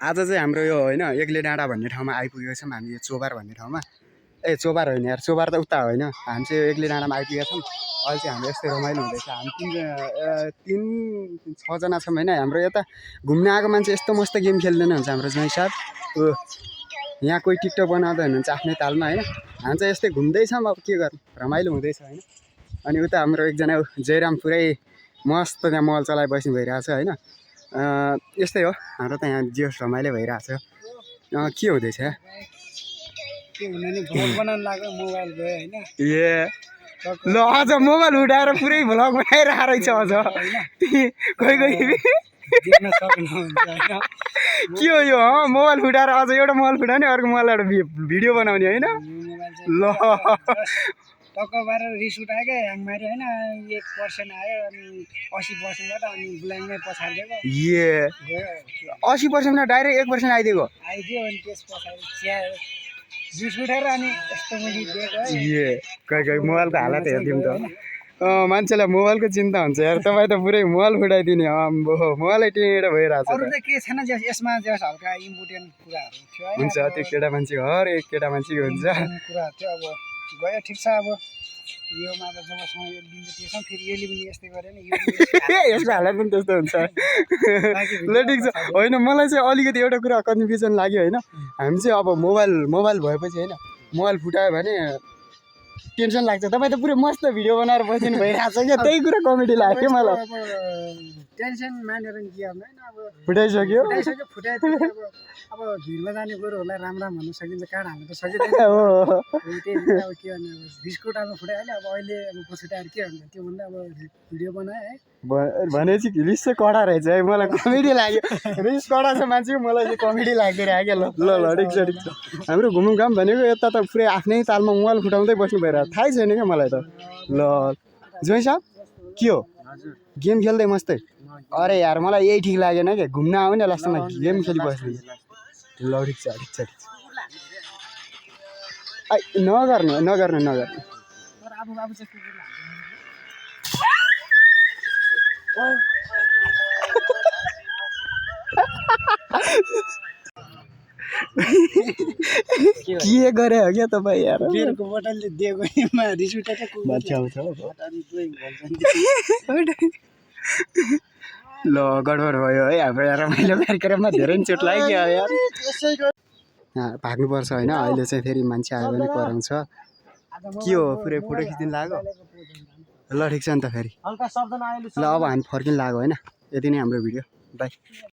आज चाहिँ हाम्रो यो होइन एक्ले डाँडा भन्ने ठाउँमा आइपुगेको छौँ हामी। यो चोबार भन्ने ठाउँमा। ए चोबार होइन यार, चोबार त उता होइन, हामी चाहिँ यो एक्ले डाँडामा आइपुगेका छौँ। अहिले चाहिँ हाम्रो यस्तै रमाइलो हुँदैछ। हामी तिन 6जना छौँ होइन। हाम्रो यता घुम्न आएको मान्छे यस्तो मस्त गेम खेल्दैन हुन्छ हाम्रो ज्वाइँ साहब। यहाँ कोही टिकटक बनाउँदै हुनुहुन्छ आफ्नै तालमा होइन। हामी चाहिँ यस्तै घुम्दैछौँ, अब के गर्नु, रमाइलो हुँदैछ होइन। अनि उता हाम्रो एकजना जयराम पुरै मस्त त्यहाँ मोबाइल चलाइ बस्नु भइरहेछ होइन। यस्तै हो हाम्रो त यहाँ जियोस् रमाइलो भइरहेछ। के हुँदैछ ए ल अझ मोबाइल उठाएर पुरै भ्लग बनाइरहेको रहेछ अझ कोही के हो यो मोबाइल फुटाएर अझ एउटा मोबाइल फुटाउने अर्को मोबाइलबाट भिडियो बनाउने होइन। ल टक्कर रिस उठायो क्या ह्याङ माऱ्यो होइन। 1% आयो अनि 80%बाट अनि ब्ल्याङ्कमै पछाडिदिएको ए 80%मा डाइरेक्ट 1% आइदिएको आइदियो। अनि त्यस पछाडि रिस उठेर अनि यस्तो मैले दिएको ए कोही मोबाइलको हालत हेरिदिउँ त। मान्छेलाई मोबाइलको चिन्ता हुन्छ यार। तपाईँ त पुरै मोबाइल फुटाइदिने अम्बो मोबाइलै टेढो भइरहेछ। अरू त के छैन, यसमा जस हल्का इम्पोर्टेन्ट कुराहरू थियो हुन्छ त्यो केटा मान्छे हरेक केटा मान्छेको हुन्छ कुरा थियो। अब गयो ठिक छ। अब योमा अब जबसम्म यो दिन्छ त्यसमा फेरि यसले पनि यस्तै गऱ्यो नि यसको हालत पनि त्यस्तो हुन्छ। ल ठिक छ। होइन मलाई चाहिँ अलिकति एउटा कुरा कन्फ्युजन लाग्यो होइन। हामी चाहिँ अब मोबाइल भएपछि होइन मोबाइल फुटायो भने टेन्सन लाग्छ। तपाईँ त पुरै मस्त भिडियो बनाएर बसिनु भइरहेछ क्या, त्यही कुरा कमेडी लाग्यो मलाई। टेन्सन मानेर के गर्नु होइन। अब फुटाइसक्यो फुटाइदियो। अब भिडमा जाने कुरोहरूलाई राम राम भन्नु सकिन्छ, काँड हाल्नु त सकिँदैन। हो त्यही अब के गर्नु, अब रिसको टाइममा फुटाइहाल्यो। अब अहिले अब पछुटाएर के गर्नु, त्योभन्दा अब भिडियो बनायो है भनेपछि रिस चाहिँ कडा रहेछ है। मलाई कमेडी लाग्यो। रिस कडा छ मान्छेको, मलाई चाहिँ कमेडी लाग्दै रह्यो क्या। ल ठिक छ ठिक छ। हाम्रो घुमघाम भनेको यता त पुरै आफ्नै तालमा मोबाइल फुटाउँदै बस्नु भइरहेको थाहै छैन क्या मलाई त। ल ज्वाइँ साहब के हो गेम खेल्दै मस्तै? अरे यार मलाई यही ठिक लागेन क्या, घुम्न आउने लास्टमा गेम खेलिबस्ने। ल ठिक छ ठिक छ ठिक छ। नगर्नु के गरे हो क्या तपाईँ यार? बियरको बोतलले दिएको रिस उठेर ल गडबड भयो है हाम्रो यहाँ रमाइलो कार्यक्रममा। धेरै चोट लाग्यो यार। भाग्नुपर्छ होइन। अहिले चाहिँ फेरि मान्छे आयो भने कराउँछ। के हो पुरै फोटो खिच्दिन लाग्यो? ल ठिक छ नि त फेरि। ल अब हामी फर्किन लाग्यो होइन। यति नै हाम्रो भिडियो, बाई।